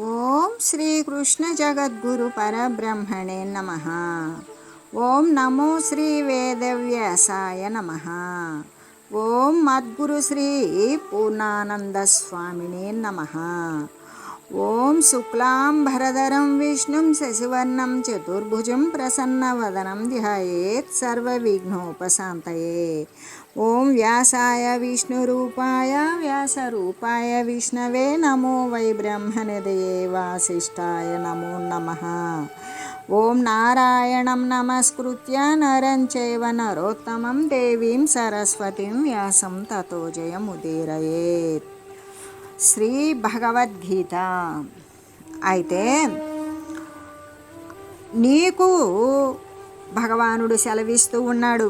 ఓం శ్రీ కృష్ణ జగద్గురు పరబ్రహ్మణే నమః. ఓం నమో శ్రీ వేదవ్యాసాయ నమః. ఓం మద్గురు శ్రీ పూర్ణానంద స్వామినే నమః. ఓం శుక్లాంబరధరం విష్ణుం శశివర్ణం చతుర్భుజం ప్రసన్నవదనం ధ్యాయేత్ సర్వవిఘ్నోపశాంతయే. ఓం వ్యాసాయ విష్ణురూపాయ వ్యాసరూపాయ విష్ణవే నమో వై బ్రహ్మనిధయే వాసిష్ఠాయ నమో నమః. ఓం నారాయణం నమస్కృత్య నరం చైవ నరోత్తమం దేవీం సరస్వతిం వ్యాసం తతో జయముదీరయేత్. శ్రీ భగవద్గీత. అయితే నీకు భగవానుడు సెలవిస్తూ ఉన్నాడు,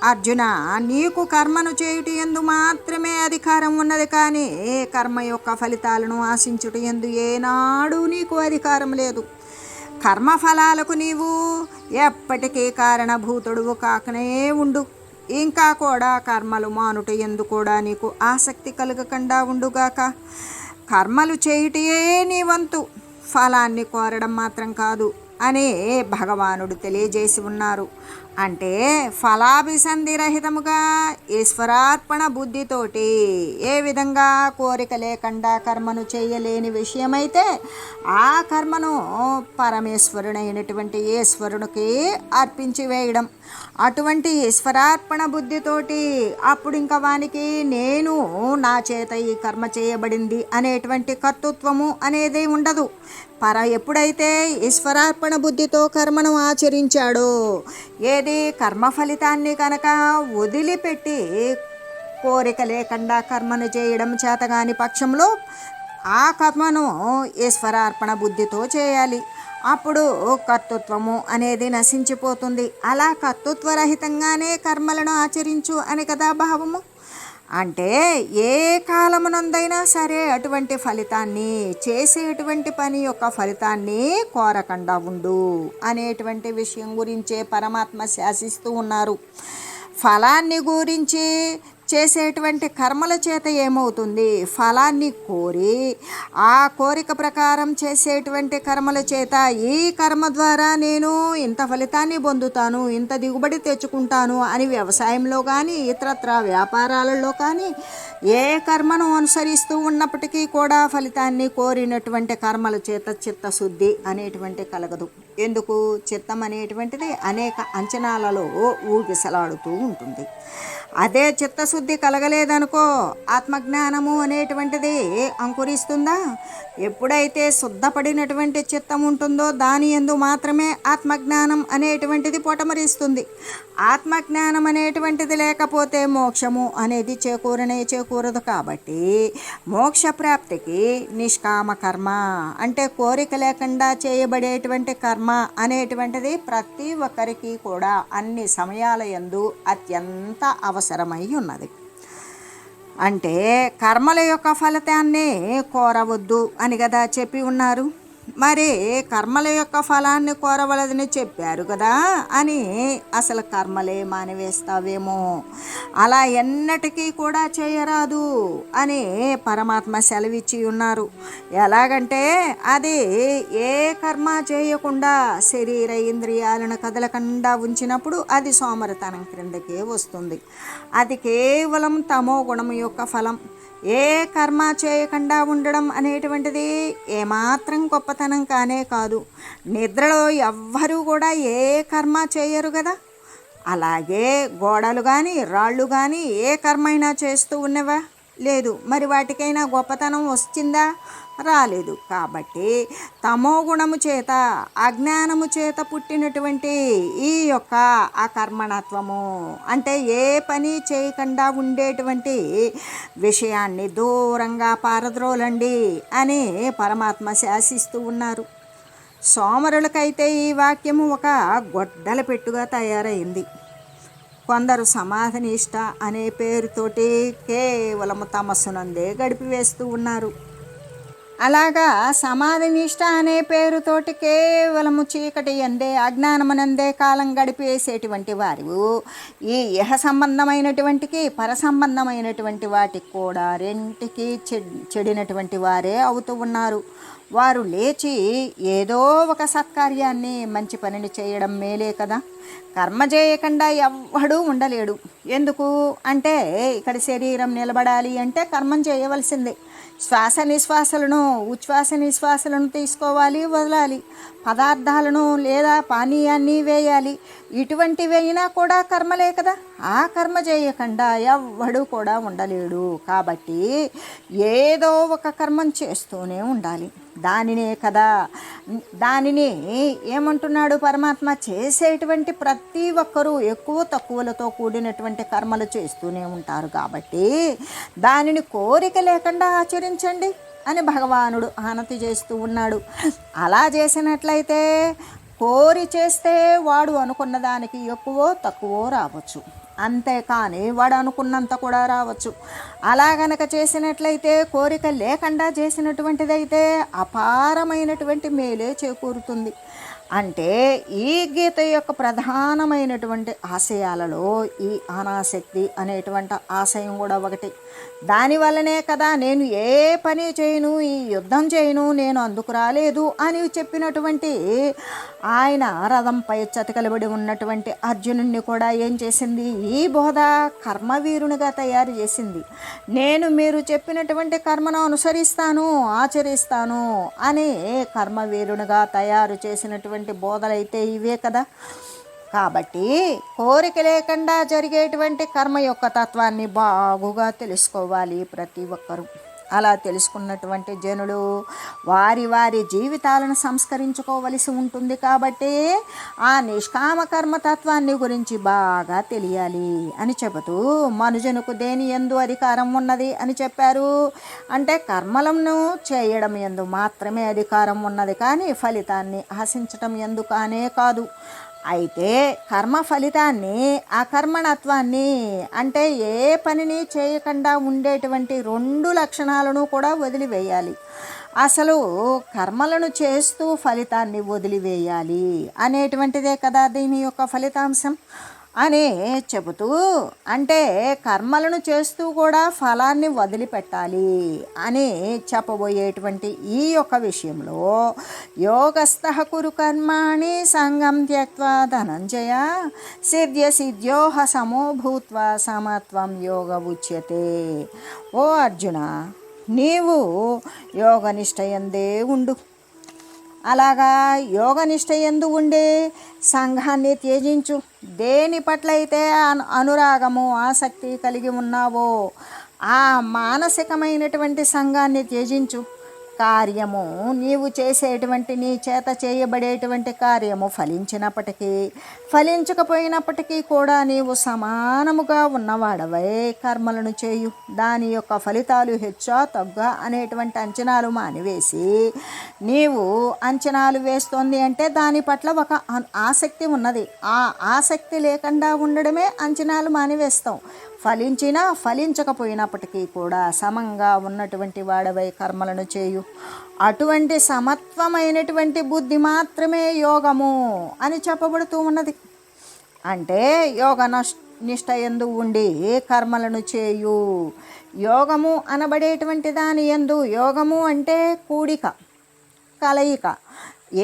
అర్జున, నీకు కర్మను చేయుట యందు మాత్రమే అధికారం ఉన్నది, కానీ కర్మ యొక్క ఫలితాలను ఆశించుట యందు ఏనాడు నీకు అధికారం లేదు. కర్మఫలాలకు నీవు ఎప్పటికీ కారణభూతుడువు కాకనే ఉండు. ఇంకా కూడా కర్మలు మానుట యందు కూడా నీకు ఆసక్తి కలగకుండా ఉండుగాక. కర్మలు చేయుటయే నీ వంతు, ఫలాన్ని కోరడం మాత్రం కాదు అని భగవానుడు తెలియజేసి ఉన్నారు. అంటే ఫలాభిసంధి రహితముగా ఈశ్వరార్పణ బుద్ధితోటి ఏ విధంగా కోరిక లేకుండా కర్మను చేయలేని విషయమైతే ఆ కర్మను పరమేశ్వరుడైనటువంటి ఈశ్వరునికి అర్పించి వేయడం. అటువంటి ఈశ్వరార్పణ బుద్ధితోటి అప్పుడు ఇంకా వానికి నేను నా చేత ఈ కర్మ చేయబడింది అనేటువంటి కర్తృత్వము అనేది ఉండదు. ఎప్పుడైతే ఈశ్వరార్పణ బుద్ధితో కర్మను ఆచరించాడో, ఏది కర్మ ఫలితాన్ని కనుక వదిలిపెట్టి కోరిక లేకుండా కర్మను చేయడం చేతగాని పక్షంలో ఆ కర్మను ఈశ్వరార్పణ బుద్ధితో చేయాలి. అప్పుడు కర్తృత్వము అనేది నశించిపోతుంది. అలా కర్తృత్వరహితంగానే కర్మలను ఆచరించు అని కదా భావము. అంటే ఏ కాలమునందైనా సరే అటువంటి ఫలితాన్ని, చేసేటువంటి పని యొక్క ఫలితాన్ని కోరకుండా ఉండు అనేటువంటి విషయం గురించే పరమాత్మ శాసిస్తూ ఉన్నారు. ఫలాన్ని గురించి చేసేటువంటి కర్మల చేత ఏమవుతుంది, ఫలాన్ని కోరి ఆ కోరిక ప్రకారం చేసేటువంటి కర్మల చేత ఈ కర్మ ద్వారా నేను ఇంత ఫలితాన్ని పొందుతాను, ఇంత దిగుబడి తెచ్చుకుంటాను అని వ్యవసాయంలో కానీ ఇతరత్ర వ్యాపారాలలో కానీ ఏ కర్మను అనుసరిస్తూ ఉన్నప్పటికీ కూడా ఫలితాన్ని కోరినటువంటి కర్మల చేత చిత్తశుద్ధి అనేటువంటి కలగదు. ఎందుకు? చిత్తం అనేటువంటిది అనేక అంచనాలలో ఊగిసలాడుతూ ఉంటుంది. అదే చిత్తశుద్ధి కలగలేదనుకో, ఆత్మజ్ఞానము అనేటువంటిది అంకురిస్తుందా? ఎప్పుడైతే శుద్ధపడినటువంటి చిత్తం ఉంటుందో దాని యందు మాత్రమే ఆత్మజ్ఞానం అనేటువంటిది పొటమరిస్తుంది. ఆత్మజ్ఞానం అనేటువంటిది లేకపోతే మోక్షము అనేది చేకూరదు. కాబట్టి మోక్ష ప్రాప్తికి నిష్కామ కర్మ అంటే కోరిక లేకుండా చేయబడేటువంటి కర్మ అనేటువంటిది ప్రతి ఒక్కరికి కూడా అన్ని సమయాల యందు అత్యంత అవసరమై ఉన్నది. అంటే కర్మల యొక్క ఫలితాన్ని కోరవద్దు అని కదా చెప్పి ఉన్నారు. మరి కర్మల యొక్క ఫలాన్ని కోరవలదని చెప్పారు కదా అని అసలు కర్మలే మానివేస్తావేమో, అలా ఎన్నటికీ కూడా చేయరాదు అని పరమాత్మ సెలవిచ్చి ఉన్నారు. ఎలాగంటే అది ఏ కర్మ చేయకుండా శరీర ఇంద్రియాలను కదలకుండా ఉంచినప్పుడు అది సోమరితనం క్రిందకే వస్తుంది. అది కేవలం తమో గుణం యొక్క ఫలం. ఏ కర్మ చేయకుండా ఉండడం అనేటువంటిది ఏమాత్రం గొప్పతనం కానే కాదు. నిద్రలో ఎవ్వరూ కూడా ఏ కర్మ చేయరు కదా. అలాగే గోడలు కానీ రాళ్ళు కానీ ఏ కర్మ అయినా చేస్తూ ఉన్నవా? లేదు. మరి వాటికైనా గొప్పతనం వచ్చిందా? రాలేదు. కాబట్టి తమో గుణము చేత, అజ్ఞానము చేత పుట్టినటువంటి ఈ యొక్క అకర్మణత్వము అంటే ఏ పని చేయకుండా ఉండేటువంటి విషయాన్ని దూరంగా పారద్రోలండి అని పరమాత్మ శాసిస్తూ ఉన్నారు. సోమరులకైతే ఈ వాక్యము ఒక గొడ్డల పెట్టుగా తయారైంది. కొందరు సమాధినిష్ట అనే పేరుతోటి కేవలము తమస్సునందే గడిపివేస్తూ ఉన్నారు. అలాగా సమాధినిష్ట అనే పేరుతోటి కేవలము చీకటి అందే, అజ్ఞానమనందే కాలం గడిపేసేటువంటి వారు ఈ ఇహ సంబంధమైనటువంటికి పర సంబంధమైనటువంటి వాటికి కూడా రెంటికి చెడినటువంటి వారే అవుతూ ఉన్నారు. వారు లేచి ఏదో ఒక సత్కార్యాన్ని మంచి పనిని చేయడం మేలే కదా. కర్మ చేయకుండా ఎవ్వడూ ఉండలేడు. ఎందుకు అంటే ఇక్కడ శరీరం నిలబడాలి అంటే కర్మం చేయవలసిందే. శ్వాస నిశ్వాసలను ఉచ్ఛ్వాస నిశ్వాసలను తీసుకోవాలి, వదలాలి. పదార్థాలను లేదా పానీయాన్ని వేయాలి. ఇటువంటివి అయినా కూడా కర్మలే కదా. ఆ కర్మ చేయకుండా ఎవ్వడు కూడా ఉండలేడు. కాబట్టి ఏదో ఒక కర్మం చేస్తూనే ఉండాలి. దానిని ఏమంటున్నాడు పరమాత్మ, చేసేటువంటి ప్రతి ఒక్కరూ ఎక్కువ తక్కువలతో కూడినటువంటి కర్మలు చేస్తూనే ఉంటారు. కాబట్టి దానిని కోరిక లేకుండా ఆచరించండి అని భగవానుడు ఆనతి చేస్తూ ఉన్నాడు. అలా చేసినట్లయితే కోరి చేస్తే వాడు అనుకున్న దానికి ఎక్కువో తక్కువో రావచ్చు, అంతేకాని వాడు అనుకున్నంత కూడా రావచ్చు. అలా గనక చేసినట్లయితే కోరిక లేకుండా చేసినటువంటిదైతే అపారమైనటువంటి మేలే చేకూరుతుంది. అంటే ఈ గీత యొక్క ప్రధానమైనటువంటి ఆశయాలలో ఈ అనాసక్తి అనేటువంటి ఆశయం కూడా ఒకటి. దానివల్లనే కదా నేను ఏ పని చేయను, ఈ యుద్ధం చేయను, నేను అందుకు రాలేదు అని చెప్పినటువంటి ఆయన రథంపై చతికలబడి ఉన్నటువంటి అర్జునుడిని కూడా ఏం చేసింది, ఈ బోధ కర్మవీరునిగా తయారు చేసింది. నేను మీరు చెప్పినటువంటి కర్మను అనుసరిస్తాను, ఆచరిస్తాను అని కర్మవీరునిగా తయారు చేసినటువంటి బోధలైతే ఇవే కదా. కాబట్టి కోరిక లేకుండా జరిగేటువంటి కర్మ యొక్క తత్వాన్ని బాగుగా తెలుసుకోవాలి ప్రతి ఒక్కరూ. అలా తెలుసుకున్నటువంటి జనులు వారి వారి జీవితాలను సంస్కరించుకోవలసి ఉంటుంది. కాబట్టి ఆ నిష్కామ కర్మతత్వాన్ని గురించి బాగా తెలియాలి అని చెబుతూ మనుజునకు దేని యందు అధికారం ఉన్నది అని చెప్పారు. అంటే కర్మలను చేయడం యందు మాత్రమే అధికారం ఉన్నది, కానీ ఫలితాన్ని ఆశించటం యందు కానే కాదు. అయితే కర్మ ఫలితాన్ని, ఆ కర్మణత్వాన్ని అంటే ఏ పనిని చేయకుండా ఉండేటువంటి 2 లక్షణాలను కూడా వదిలివేయాలి. అసలు కర్మలను చేస్తూ ఫలితాన్ని వదిలివేయాలి అనేటువంటిదే కదా దీని యొక్క ఫలితాంశం అని చెబుతూ, అంటే కర్మలను చేస్తూ కూడా ఫలాన్ని వదిలిపెట్టాలి అని చెప్పబోయేటువంటి ఈ యొక్క విషయంలో యోగస్థః కురు కర్మాణి సంగం త్యక్త్వా ధనంజయ సిద్ధ్యోహ సమో భూత్వా సమత్వం యోగ ఉచ్యతే. ఓ అర్జున, నీవు యోగనిష్టయందే ఉండు. అలాగా యోగనిష్ట యందు ఉండే సంఘాన్ని త్యజించు. దేని పట్ల అయితే అనురాగము ఆసక్తి కలిగి ఉన్నావో ఆ మానసికమైనటువంటి సంఘాన్ని త్యజించు. కార్యము నీవు చేసేటువంటి నీ చేత చేయబడేటువంటి కార్యము ఫలించినప్పటికీ ఫలించకపోయినప్పటికీ కూడా నీవు సమానముగా ఉన్నవాడవై కర్మలను చేయు. దాని యొక్క ఫలితాలు హెచ్చా తగ్గా అనేటువంటి అంచనాలు మానివేసి, నీవు అంచనాలు వేస్తోంది అంటే దాని పట్ల ఒక ఆసక్తి ఉన్నది. ఆ ఆసక్తి లేకుండా ఉండడమే అంచనాలు మానివేస్తాం. ఫలించినా ఫలించకపోయినప్పటికీ కూడా సమంగా ఉన్నటువంటి వాడవై కర్మలను చేయు. అటువంటి సమత్వమైనటువంటి బుద్ధి మాత్రమే యోగము అని చెప్పబడుతూ ఉన్నది. అంటే యోగ నిష్ట యందు ఉండి కర్మలను చేయు. యోగము అనబడేటువంటి దాని యందు, యోగము అంటే కూడిక, కలయిక.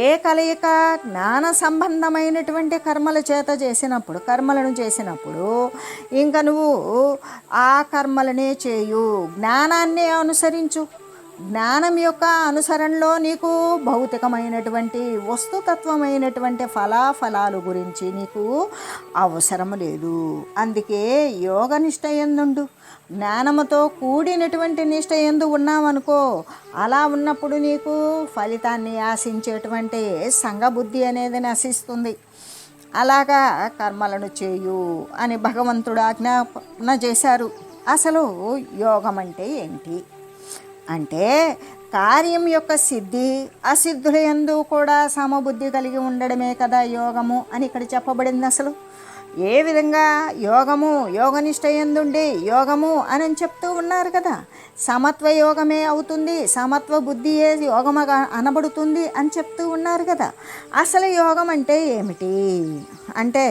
ఏ కలయిక? జ్ఞాన సంబంధమైనటువంటి కర్మలను చేసినప్పుడు ఇంకా నువ్వు ఆ కర్మలనే చేయు, జ్ఞానాన్నే అనుసరించు. జ్ఞానం యొక్క అనుసరణలో నీకు భౌతికమైనటువంటి వస్తుతత్వమైనటువంటి ఫలాలు గురించి నీకు అవసరం లేదు. అందుకే యోగ నిష్ట యందుండు. జ్ఞానముతో కూడినటువంటి నిష్ట యందు ఉన్నామనుకో, అలా ఉన్నప్పుడు నీకు ఫలితాన్ని ఆశించేటువంటి సంఘబుద్ధి అనేది నశిస్తుంది. అలాగా కర్మలను చేయు అని భగవంతుడు ఆజ్ఞాపన చేశారు. అసలు యోగం అంటే ఏంటి అంటే కార్యం యొక్క సిద్ధి అసిద్ధుల యందు కూడా సమబుద్ధి కలిగి ఉండడమే కదా యోగము అని ఇక్కడ చెప్పబడింది. అసలు ఏ విధంగా యోగము, యోగనిష్ట యందుండి యోగము అని చెప్తూ ఉన్నారు కదా. సమత్వ యోగమే అవుతుంది, సమత్వ బుద్ధియే యోగముగా అనబడుతుంది అని చెప్తూ ఉన్నారు కదా. అసలు యోగం అంటే ఏమిటి అంటే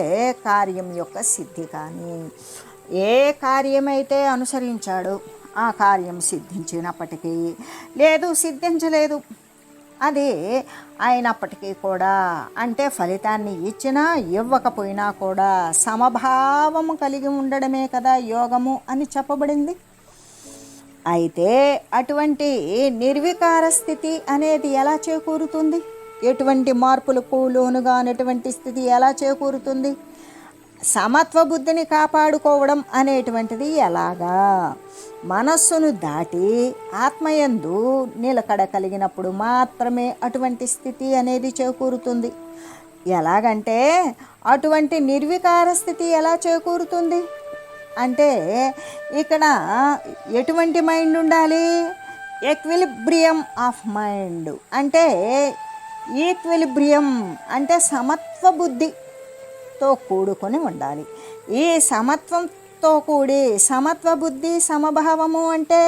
కార్యం యొక్క సిద్ధి. కానీ ఏ కార్యమైతే అనుసరించాడో ఆ కార్యం సిద్ధించినప్పటికీ లేదు, సిద్ధించలేదు అది అయినప్పటికీ కూడా, అంటే ఫలితాన్ని ఇచ్చినా ఇవ్వకపోయినా కూడా సమభావము కలిగి ఉండడమే కదా యోగము అని చెప్పబడింది. అయితే అటువంటి నిర్వికార స్థితి అనేది ఎలా చేకూరుతుంది? ఎటువంటి మార్పులకు లోనుగానటువంటి స్థితి ఎలా చేకూరుతుంది? సమత్వ బుద్ధిని కాపాడుకోవడం అనేటువంటిది ఎలాగా? మనస్సును దాటి ఆత్మయందు నిలకడ కలిగినప్పుడు మాత్రమే అటువంటి స్థితి అనేది చేకూరుతుంది. ఎలాగంటే అటువంటి నిర్వికార స్థితి ఎలా చేకూరుతుంది అంటే, ఇక్కడ ఎటువంటి మైండ్ ఉండాలి? ఎక్విలిబ్రియం ఆఫ్ మైండ్. అంటే ఈక్విలిబ్రియం అంటే సమత్వ బుద్ధితో కూడుకొని ఉండాలి. ఈ సమత్వంతో కూడి సమత్వ బుద్ధి సమభావము అంటే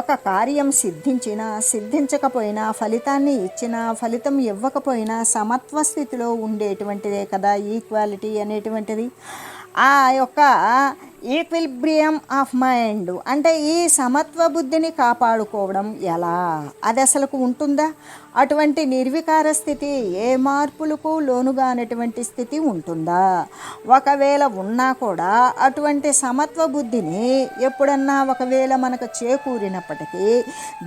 ఒక కార్యం సిద్ధించినా సిద్ధించకపోయినా, ఫలితాన్ని ఇచ్చినా ఫలితం ఇవ్వకపోయినా సమత్వ స్థితిలో ఉండేటువంటిదే కదా ఈక్వాలిటీ అనేటువంటిది. ఆ యొక్క ఈక్విలిబ్రియం ఆఫ్ మైండ్ అంటే ఈ సమత్వ బుద్ధిని కాపాడుకోవడం ఎలా? అది అసలుకు ఉంటుందా? అటువంటి నిర్వికార స్థితి ఏ మార్పులకు లోనుగానటువంటి స్థితి ఉంటుందా? ఒకవేళ ఉన్నా కూడా అటువంటి సమత్వ బుద్ధిని ఎప్పుడన్నా ఒకవేళ మనకు చేకూరినప్పటికీ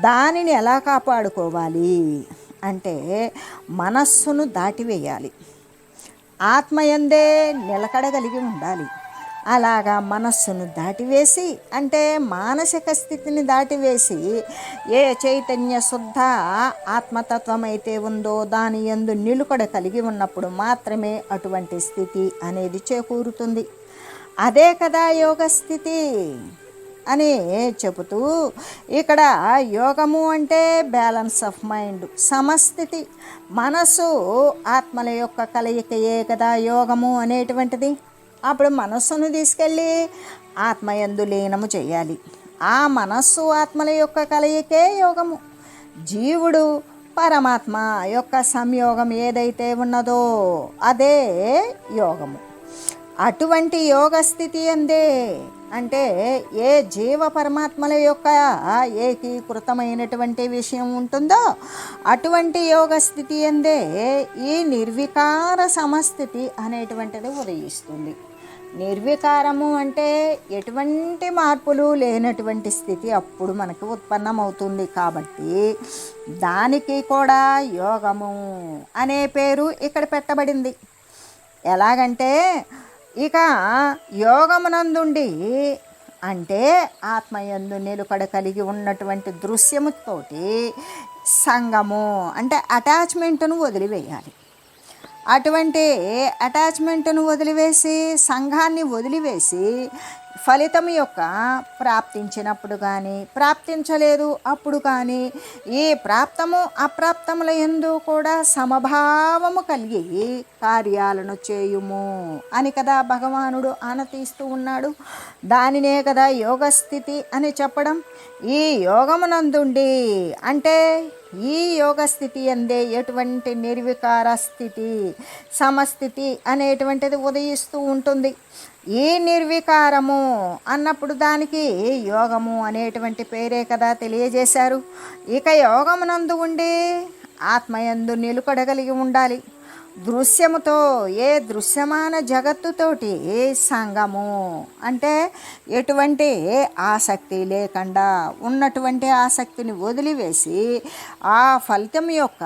దానిని ఎలా కాపాడుకోవాలి అంటే మనస్సును దాటివేయాలి, ఆత్మయందే నిలకడగలిగి ఉండాలి. అలాగా మనస్సును దాటివేసి, అంటే మానసిక స్థితిని దాటివేసి ఏ చైతన్య శుద్ధ ఆత్మతత్వం అయితే ఉందో దాని యందు నిలుకడ కలిగి ఉన్నప్పుడు మాత్రమే అటువంటి స్థితి అనేది చేకూరుతుంది. అదే కదా యోగ స్థితి అని చెబుతూ, ఇక్కడ యోగము అంటే బ్యాలెన్స్ ఆఫ్ మైండ్, సమస్థితి. మనసు ఆత్మల యొక్క కలయికయే కదా యోగము అనేటువంటిది. అప్పుడు మనస్సును తీసుకెళ్ళి ఆత్మయందు లీనము చేయాలి. ఆ మనస్సు ఆత్మల యొక్క కలయికే యోగము. జీవుడు పరమాత్మ యొక్క సంయోగం ఏదైతే ఉన్నదో అదే యోగము. అటువంటి యోగ స్థితి అందే, అంటే ఏ జీవ పరమాత్మల యొక్క ఏకీకృతమైనటువంటి విషయం ఉంటుందో అటువంటి యోగ స్థితి అందే ఈ నిర్వికార సమస్థితి అనేటువంటిది ఉదయిస్తుంది. నిర్వికారము అంటే ఎటువంటి మార్పులు లేనటువంటి స్థితి అప్పుడు మనకు ఉత్పన్నమవుతుంది. కాబట్టి దానికి కూడా యోగము అనే పేరు ఇక్కడ పెట్టబడింది. ఎలాగంటే ఇక యోగమునందుండి అంటే ఆత్మయందు నిలుకడ కలిగి ఉన్నటువంటి దృశ్యముతోటి సంగము అంటే అటాచ్మెంట్ను వదిలివేయాలి. అటువంటి అటాచ్మెంట్ను వదిలివేసి సంఘాన్ని వదిలివేసి ఫలితం యొక్క ప్రాప్తించినప్పుడు కానీ ప్రాప్తించలేదు అప్పుడు కానీ ఈ ప్రాప్తము అప్రాప్తముల యందు కూడా సమభావము కలిగి కార్యాలను చేయుము అని కదా భగవానుడు ఆనతిస్తూ ఉన్నాడు. దానినే కదా యోగస్థితి అని చెప్పడం. ఈ యోగమునందుండి అంటే ఈ యోగస్థితి అందే ఎటువంటి నిర్వికార స్థితి సమస్థితి అనేటువంటిది ఉదయిస్తూ ఉంటుంది. ఈ నిర్వికారము అన్నప్పుడు దానికి యోగము అనేటువంటి పేరే కదా తెలియజేశారు. ఇక యోగమునందు ఉండి ఆత్మయందు నిలుకడగలిగి ఉండాలి. దృశ్యముతో ఏ దృశ్యమాన జగత్తుతోటి సంగము అంటే ఎటువంటి ఆసక్తి లేకుండా ఉన్నటువంటి ఆసక్తిని వదిలివేసి ఆ ఫలితం యొక్క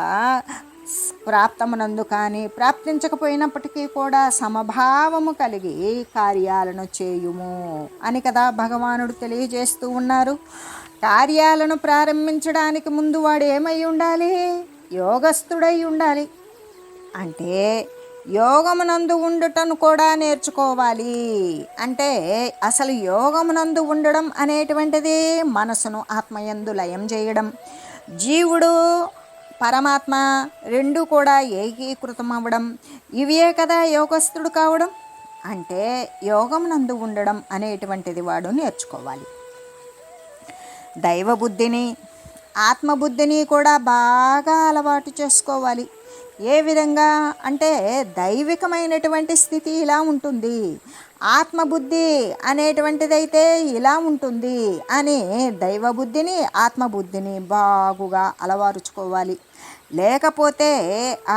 ప్రాప్తమునందు కానీ ప్రాప్తించకపోయినప్పటికీ కూడా సమభావము కలిగి కార్యాలను చేయుము అని కదా భగవానుడు తెలియజేస్తూ ఉన్నారు. కార్యాలను ప్రారంభించడానికి ముందు వాడు ఏమై ఉండాలి? యోగస్థుడై ఉండాలి. అంటే యోగమునందు ఉండుటను కూడా నేర్చుకోవాలి. అంటే అసలు యోగమునందు ఉండడం అనేటువంటిది మనసును ఆత్మయందు లయం చేయడం, జీవుడు పరమాత్మ రెండు కూడా ఏకీకృతం అవ్వడం, ఇవే కదా యోగస్థుడు కావడం. అంటే యోగమునందు ఉండడం అనేటువంటిది వాడు నేర్చుకోవాలి. దైవబుద్ధిని ఆత్మబుద్ధిని కూడా బాగా అలవాటు చేసుకోవాలి. ఏ విధంగా అంటే దైవికమైనటువంటి స్థితి ఇలా ఉంటుంది, ఆత్మబుద్ధి అనేటువంటిదైతే ఇలా ఉంటుంది అని దైవబుద్ధిని ఆత్మబుద్ధిని బాగుగా అలవారుచుకోవాలి. లేకపోతే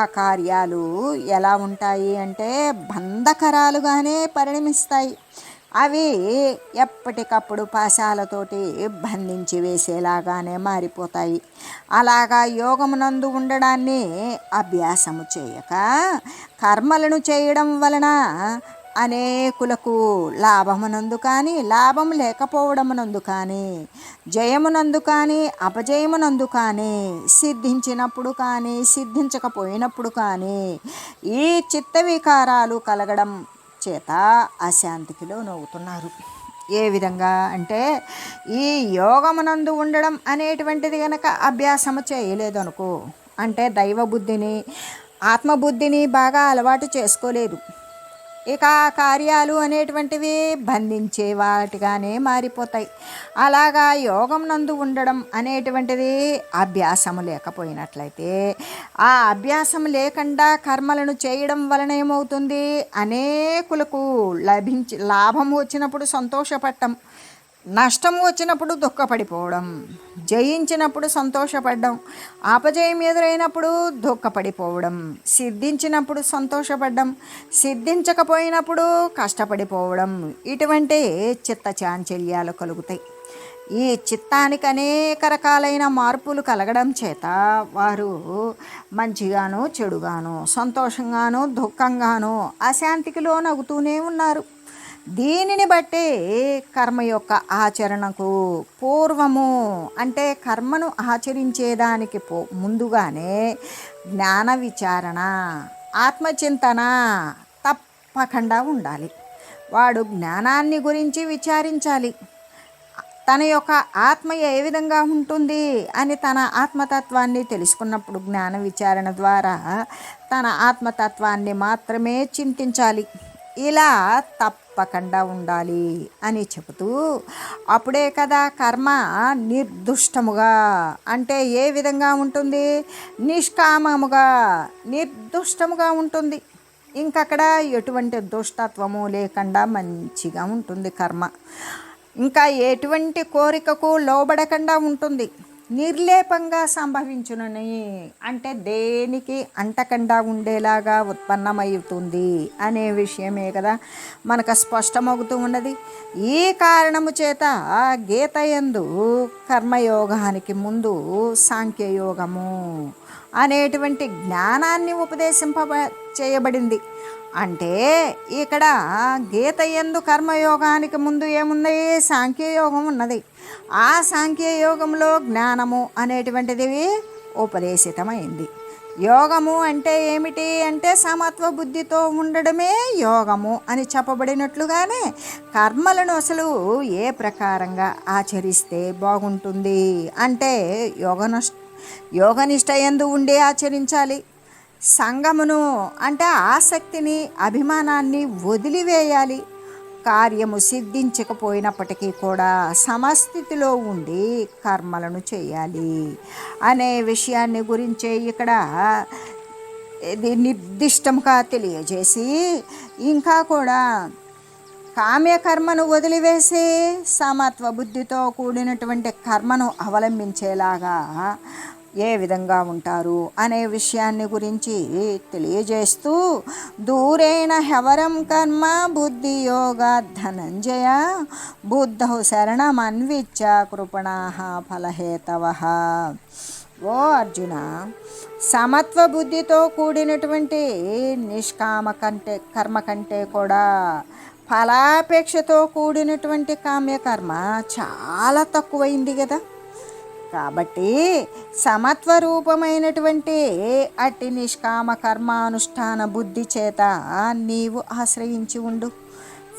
ఆ కార్యాలు ఎలా ఉంటాయి అంటే బంధకరాలుగానే పరిణమిస్తాయి. అవి ఎప్పటికప్పుడు పాశాలతోటి బంధించి వేసేలాగానే మారిపోతాయి. అలాగా యోగమునందు ఉండడాన్ని అభ్యాసము చేయక కర్మలను చేయడం వలన అనేకులకు లాభమునందు కానీ లాభం లేకపోవడమునందు కానీ జయమునందు కానీ అపజయమునందు కానీ సిద్ధించినప్పుడు కానీ సిద్ధించకపోయినప్పుడు కానీ ఈ చిత్త వికారాలు కలగడం చేత అశాంతికి లోనవుతున్నారు. ఏ విధంగా అంటే ఈ యోగమునందు ఉండడం అనేటువంటిది కనుక అభ్యాసము చేయలేదనుకో, అంటే దైవబుద్ధిని ఆత్మబుద్ధిని బాగా అలవాటు చేసుకోలేదు, ఇక కార్యాలు అనేటువంటివి బంధించే వాటిగానే మారిపోతాయి. అలాగా యోగం నందు ఉండడం అనేటువంటిది అభ్యాసము లేకపోయినట్లయితే ఆ అభ్యాసం లేకుండా కర్మలను చేయడం వలన ఏమవుతుంది, అనేకులకు లాభం వచ్చినప్పుడు సంతోషపడటం, నష్టం వచ్చినప్పుడు దుఃఖపడిపోవడం, జయించినప్పుడు సంతోషపడడం, అపజయం ఎదురైనప్పుడు దుఃఖపడిపోవడం, సిద్ధించినప్పుడు సంతోషపడడం, సిద్ధించకపోయినప్పుడు కష్టపడిపోవడం, ఇటువంటి చిత్త చాంచల్యాలు కలుగుతాయి. ఈ చిత్తానికి అనేక రకాలైన మార్పులు కలగడం చేత వారు మంచిగాను చెడుగాను సంతోషంగాను దుఃఖంగాను అశాంతికి లోనవుతూనే ఉన్నారు. దీనిని బట్టి కర్మ యొక్క ఆచరణకు పూర్వము అంటే కర్మను ఆచరించేదానికి ముందుగానే జ్ఞాన విచారణ ఆత్మచింతన తప్పకుండా ఉండాలి. వాడు జ్ఞానాన్ని గురించి విచారించాలి. తన యొక్క ఆత్మ ఏ విధంగా ఉంటుంది అని తన ఆత్మతత్వాన్ని తెలుసుకున్నప్పుడు జ్ఞాన విచారణ ద్వారా తన ఆత్మతత్వాన్ని మాత్రమే చింతించాలి. ఇలా తప్పకుండా ఉండాలి అని చెబుతూ అప్పుడే కదా కర్మ నిర్దుష్టముగా అంటే ఏ విధంగా ఉంటుంది, నిష్కామముగా నిర్దుష్టముగా ఉంటుంది. ఇంకక్కడ ఎటువంటి దుష్టత్వము లేకుండా మంచిగా ఉంటుంది కర్మ. ఇంకా ఎటువంటి కోరికకు లోబడకుండా ఉంటుంది, నిర్లేపంగా సంభవించునని అంటే దేనికి అంటకుండా ఉండేలాగా ఉత్పన్నమవుతుంది అనే విషయమే కదా మనకు స్పష్టమవుతూ ఉన్నది. ఈ కారణము చేత గీత యందు కర్మయోగానికి ముందు సాంఖ్యయోగము అనేటువంటి జ్ఞానాన్ని చేయబడింది. అంటే ఇక్కడ గీత యందు కర్మయోగానికి ముందు ఏముంది, సాంఖ్యయోగం ఉన్నది. ఆ సాంఖ్యయోగంలో జ్ఞానము అనేటువంటిది ఉపదేశితమైంది. యోగము అంటే ఏమిటి అంటే సమత్వ బుద్ధితో ఉండడమే యోగము అని చెప్పబడినట్లుగానే కర్మలను అసలు ఏ ప్రకారంగా ఆచరిస్తే బాగుంటుంది అంటే యోగనిష్ట యందు ఉండి ఆచరించాలి. సంగమును అంటే ఆసక్తిని అభిమానాన్ని వదిలివేయాలి. కార్యము సిద్ధించకపోయినప్పటికీ కూడా సమస్థితిలో ఉండి కర్మలను చేయాలి అనే విషయాన్ని గురించే ఇక్కడ ఇది నిర్దిష్టంగా తెలియజేసి ఇంకా కూడా కామ్యకర్మను వదిలివేసి సమత్వ బుద్ధితో కూడినటువంటి కర్మను అవలంబించేలాగా ఏ విధంగా ఉంటారు అనే విషయాన్ని గురించి తెలియజేస్తూ దూరేణ హెవరం కర్మ బుద్ధి యోగ ధనంజయ బుద్ధౌ శరణమన్విచ్చ కృపణాః ఫలహేతవః. ఓ అర్జున, సమత్వ బుద్ధితో కూడినటువంటి నిష్కామ కర్మ కంటే కూడా ఫలాపేక్షతో కూడినటువంటి కామ్యకర్మ చాలా తక్కువైంది కదా. కాబట్టి సమత్వ రూపమైనటువంటి అట్టి నిష్కామ కర్మానుష్ఠాన బుద్ధి చేత నీవు ఆశ్రయించి ఉండు.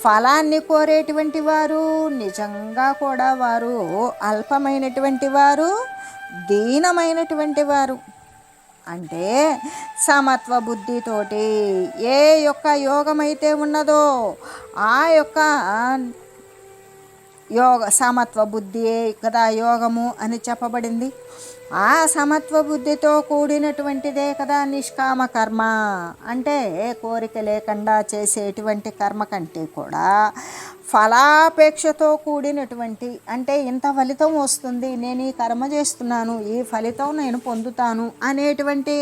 ఫలాన్ని కోరేటువంటి వారు నిజంగా కూడా వారు అల్పమైనటువంటి వారు, దీనమైనటువంటి వారు. అంటే సమత్వ బుద్ధితోటి ఏ యొక్క యోగమైతే ఉన్నదో ఆ యొక్క సమత్వ బుద్ధియే కదా యోగము అని చెప్పబడింది. ఆ సమత్వ బుద్ధితో కూడినటువంటిదే కదా నిష్కామ కర్మ. అంటే కోరిక లేకుండా చేసేటువంటి కర్మ కంటే కూడా ఫలాపేక్షతో కూడినటువంటి, అంటే ఇంత ఫలితం వస్తుంది, నేను ఈ కర్మ చేస్తున్నాను, ఈ ఫలితం నేను పొందుతాను అనేటువంటి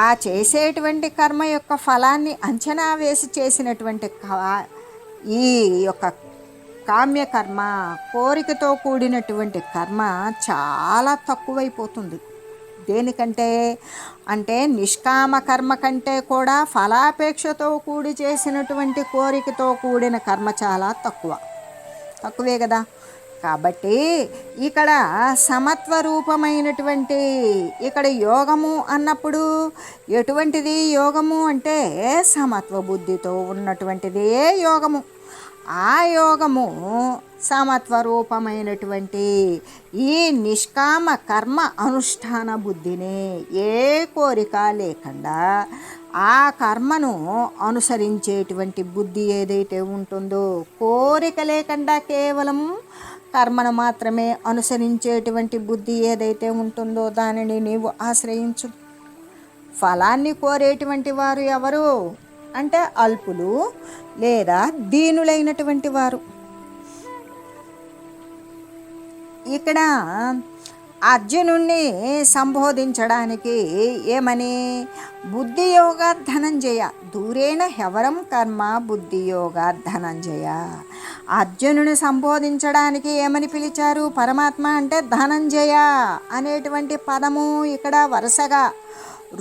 ఆ చేసేటువంటి కర్మ యొక్క ఫలాన్ని అంచనా వేసి చేసినటువంటి ఈ యొక్క కామ్యకర్మ, కోరికతో కూడినటువంటి కర్మ చాలా తక్కువైపోతుంది. దేనికంటే అంటే నిష్కామ కర్మ కంటే కూడా ఫలాపేక్షతో కూడి చేసినటువంటి కోరికతో కూడిన కర్మ చాలా తక్కువే కదా. కాబట్టి ఇక్కడ సమత్వ రూపమైనటువంటి ఇక్కడ యోగము అన్నప్పుడు ఎటువంటిది యోగము అంటే సమత్వ బుద్ధితో ఉన్నటువంటిదే యోగము. ఆ యోగము సమత్వ రూపమైనటువంటి ఈ నిష్కామ కర్మ అనుష్ఠాన బుద్ధిని ఏ కోరిక లేకుండా ఆ కర్మను అనుసరించేటువంటి బుద్ధి ఏదైతే ఉంటుందో, కోరిక లేకుండా కేవలం కర్మను మాత్రమే అనుసరించేటువంటి బుద్ధి ఏదైతే ఉంటుందో దానిని నీవు ఆశ్రయించు. ఫలాన్ని కోరేటువంటి వారు ఎవరు అంటే అల్పులు లేదా దీనులైనటువంటి వారు. ఇక్కడ అర్జునుణ్ణి సంబోధించడానికి ఏమని, బుద్ధియోగ ధనంజయ దూరేణ హెవరం కర్మ బుద్ధియోగ ధనంజయ. అర్జునుని సంబోధించడానికి ఏమని పిలిచారు? పరమాత్మ అంటే ధనంజయ అనేటువంటి పదము ఇక్కడ వరుసగా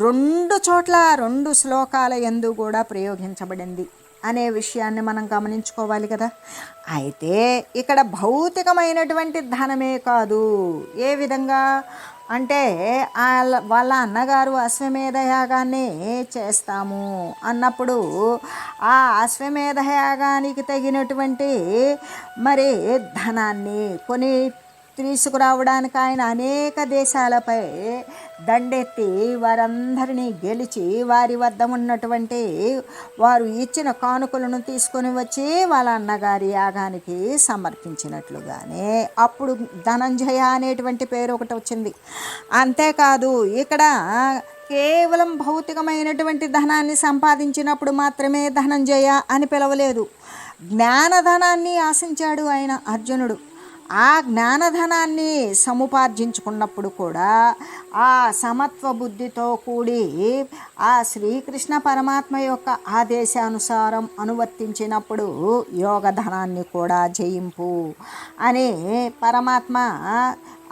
2 చోట్ల 2 శ్లోకాల యందు కూడా ప్రయోగించబడింది అనే విషయాన్ని మనం గమనించుకోవాలి కదా. అయితే ఇక్కడ భౌతికమైనటువంటి ధనమే కాదు. ఏ విధంగా అంటే వాళ్ళ అన్నగారు అశ్వమేధ యాగాన్ని చేస్తాము అన్నప్పుడు ఆ అశ్వమేధ యాగానికి తగినటువంటి మరి ధనాన్ని కొని తీసుకురావడానికి ఆయన అనేక దేశాలపై దండెత్తి వారందరినీ గెలిచి వారి వద్ద ఉన్నటువంటి వారు ఇచ్చిన కానుకలను తీసుకొని వచ్చి వాళ్ళ అన్నగారి యాగానికి సమర్పించినట్లుగానే అప్పుడు ధనంజయ అనేటువంటి పేరు ఒకటి వచ్చింది. అంతేకాదు ఇక్కడ కేవలం భౌతికమైనటువంటి ధనాన్ని సంపాదించినప్పుడు మాత్రమే ధనంజయ అని పిలవలేదు. జ్ఞానధనాన్ని ఆశించాడు ఆయన అర్జునుడు. ఆ జ్ఞానధనాన్ని సముపార్జించుకున్నప్పుడు కూడా ఆ సమత్వ బుద్ధితో కూడి ఆ శ్రీకృష్ణ పరమాత్మ యొక్క ఆదేశానుసారం అనువర్తించినప్పుడు యోగధనాన్ని కూడా జయింపు అని పరమాత్మ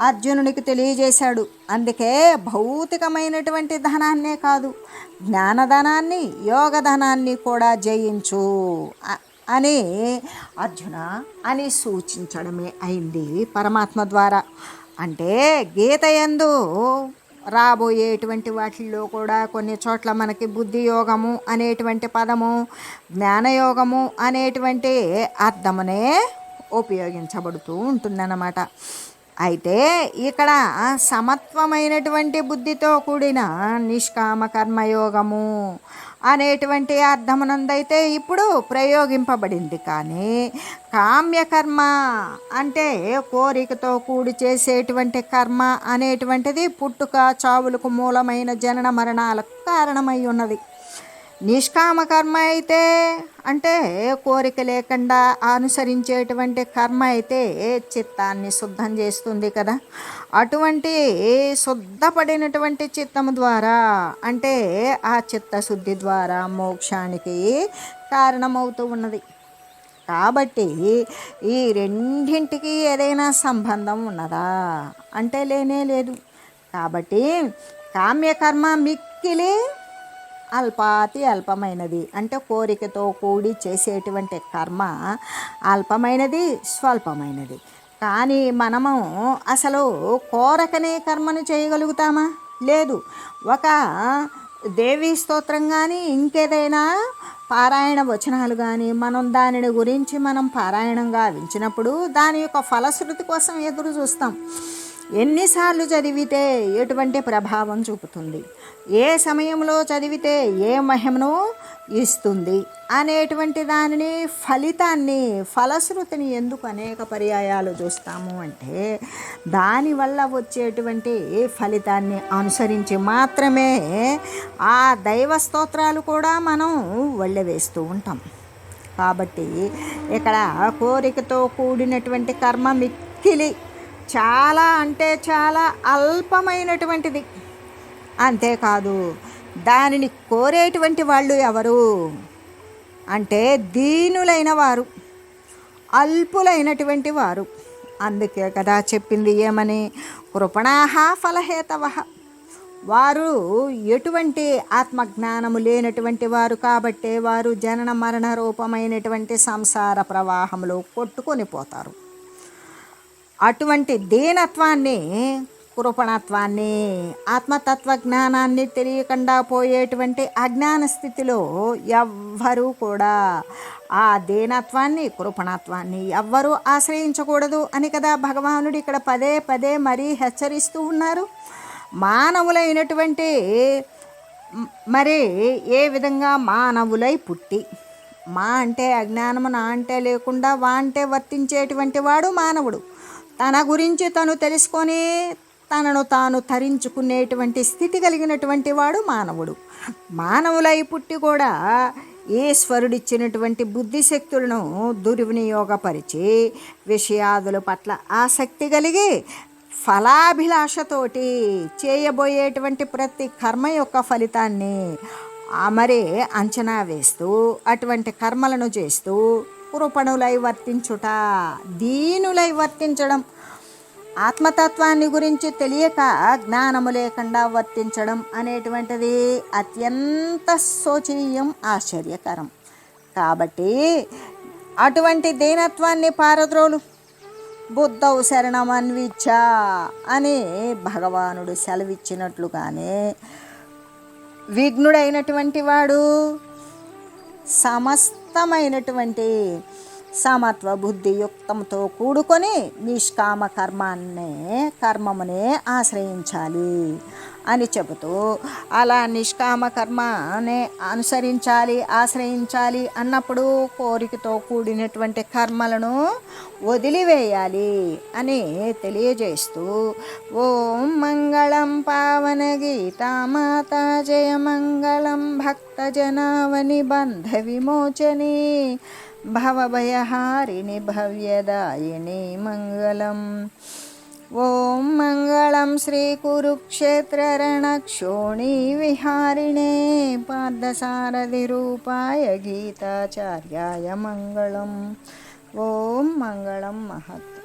అర్జునునికి తెలియజేశాడు. అందుకే భౌతికమైనటువంటి ధనాన్నే కాదు, జ్ఞానధనాన్ని యోగధనాన్ని కూడా జయించు అని అర్జున అని సూచించడమే అయింది పరమాత్మ ద్వారా. అంటే గీత యందు రాబోయేటువంటి వాటిల్లో కూడా కొన్ని చోట్ల మనకి బుద్ధి యోగము అనేటువంటి పదము జ్ఞానయోగము అనేటువంటి అర్థమునే ఉపయోగించబడుతూ ఉంటుందన్నమాట. అయితే ఇక్కడ సమత్వమైనటువంటి బుద్ధితో కూడిన నిష్కామ కర్మయోగము అనేటువంటి అర్థమునందైతే ఇప్పుడు ప్రయోగింపబడింది. కానీ కామ్యకర్మ అంటే కోరికతో కూడి చేసేటువంటి కర్మ అనేటువంటిది పుట్టుక చావులకు మూలమైన జనన మరణాలకు కారణమై ఉన్నది. నిష్కామ కర్మ అయితే అంటే కోరిక లేకుండా అనుసరించేటువంటి కర్మ అయితే చిత్తాన్ని శుద్ధం చేస్తుంది కదా. అటువంటి శుద్ధపడినటువంటి చిత్తము ద్వారా అంటే ఆ చిత్తశుద్ధి ద్వారా మోక్షానికి కారణమవుతూ ఉన్నది. కాబట్టి ఈ రెండింటికి ఏదైనా సంబంధం ఉన్నదా అంటే లేనే లేదు. కాబట్టి కామ్యకర్మ మిక్కిలి అల్పాతి అల్పమైనది. అంటే కోరికతో కూడి చేసేటువంటి కర్మ అల్పమైనది, స్వల్పమైనది. కానీ మనము అసలు కోరకనే కర్మను చేయగలుగుతామా? లేదు. ఒక దేవీ స్తోత్రం కానీ ఇంకేదైనా పారాయణ వచనాలు కానీ మనం దానిని గురించి మనం పారాయణంగా వించినప్పుడు దాని యొక్క ఫలశ్రుతి కోసం ఎదురు చూస్తాం. ఎన్నిసార్లు చదివితే ఎటువంటి ప్రభావం చూపుతుంది, ఏ సమయంలో చదివితే ఏ మహిమను ఇస్తుంది అనేటువంటి దానిని, ఫలితాన్ని, ఫలశ్రుతిని ఎందుకు అనేక పర్యాయాలు చూస్తాము అంటే దానివల్ల వచ్చేటువంటి ఫలితాన్ని అనుసరించి మాత్రమే ఆ దైవ స్తోత్రాలు కూడా మనం వెళ్ళవేస్తూ ఉంటాం. కాబట్టి ఇక్కడ కోరికతో కూడినటువంటి కర్మ మిక్కిలి చాలా అంటే చాలా అల్పమైనటువంటిది. అంతేకాదు దానిని కోరేటువంటి వాళ్ళు ఎవరు అంటే దీనులైన వారు, అల్పులైనటువంటి వారు. అందుకే కదా చెప్పింది ఏమని, కృపణాః ఫలహేతవః. వారు ఎటువంటి ఆత్మజ్ఞానము లేనటువంటి వారు కాబట్టే వారు జనన మరణ రూపమైనటువంటి సంసార ప్రవాహంలో కొట్టుకొని పోతారు. అటువంటి దీనత్వాన్ని, కృపణత్వాన్ని, ఆత్మతత్వ జ్ఞానాన్ని తెలియకుండా పోయేటువంటి అజ్ఞాన స్థితిలో ఎవ్వరూ కూడా ఆ దీనత్వాన్ని, కృపణత్వాన్ని ఎవ్వరూ ఆశ్రయించకూడదు అని కదా భగవానుడు ఇక్కడ పదే పదే మరీ హెచ్చరిస్తూ ఉన్నారు. మానవులైనటువంటి మరి ఏ విధంగా మానవులై పుట్టి, మా అంటే అజ్ఞానము, నా అంటే లేకుండా వా అంటే వర్తించేటువంటి వాడు మానవుడు. తన గురించి తను తెలుసుకొని తనను తాను తరించుకునేటువంటి స్థితి కలిగినటువంటి వాడు మానవుడు. మానవులై పుట్టి కూడా ఈశ్వరుడిచ్చినటువంటి బుద్ధిశక్తులను దుర్వినియోగపరిచి విషయాదుల పట్ల ఆసక్తి కలిగి ఫలాభిలాషతోటి చేయబోయేటువంటి ప్రతి కర్మ యొక్క ఫలితాన్ని మరి అంచనా వేస్తూ అటువంటి కర్మలను చేస్తూ కృపణులై వర్తించుట, దీనులై వర్తించడం, ఆత్మతత్వాన్ని గురించి తెలియక జ్ఞానము లేకుండా వర్తించడం అనేటువంటిది అత్యంత శోచనీయం, ఆశ్చర్యకరం. కాబట్టి అటువంటి దీనత్వాన్ని పారద్రోలు. బుద్ధౌ శరణమన్విచ్చ అని భగవానుడు సెలవిచ్చినట్లుగానే విఘ్నుడైనటువంటి వాడు సమస్తమైనటువంటి సమత్వ బుద్ధియుక్తంతో కూడుకొని నిష్కామ కర్మమునే ఆశ్రయించాలి అని చెబుతూ, అలా నిష్కామ కర్మనే అనుసరించాలి, ఆశ్రయించాలి అన్నప్పుడు కోరికతో కూడినటువంటి కర్మలను వదిలివేయాలి అని తెలియజేస్తూ, ఓం మంగళం పావన గీతామాత జయ మంగళం భక్తజనావని బంధ విమోచని భవభయహారిణి భవ్యదాయిని మంగళం. ఓం మంగళం శ్రీ కురుక్షేత్ర రణక్షోణి విహారిణే పార్థసారథి రూపాయ గీతాచార్యాయ మంగళం. ఓం మంగళం మహత్.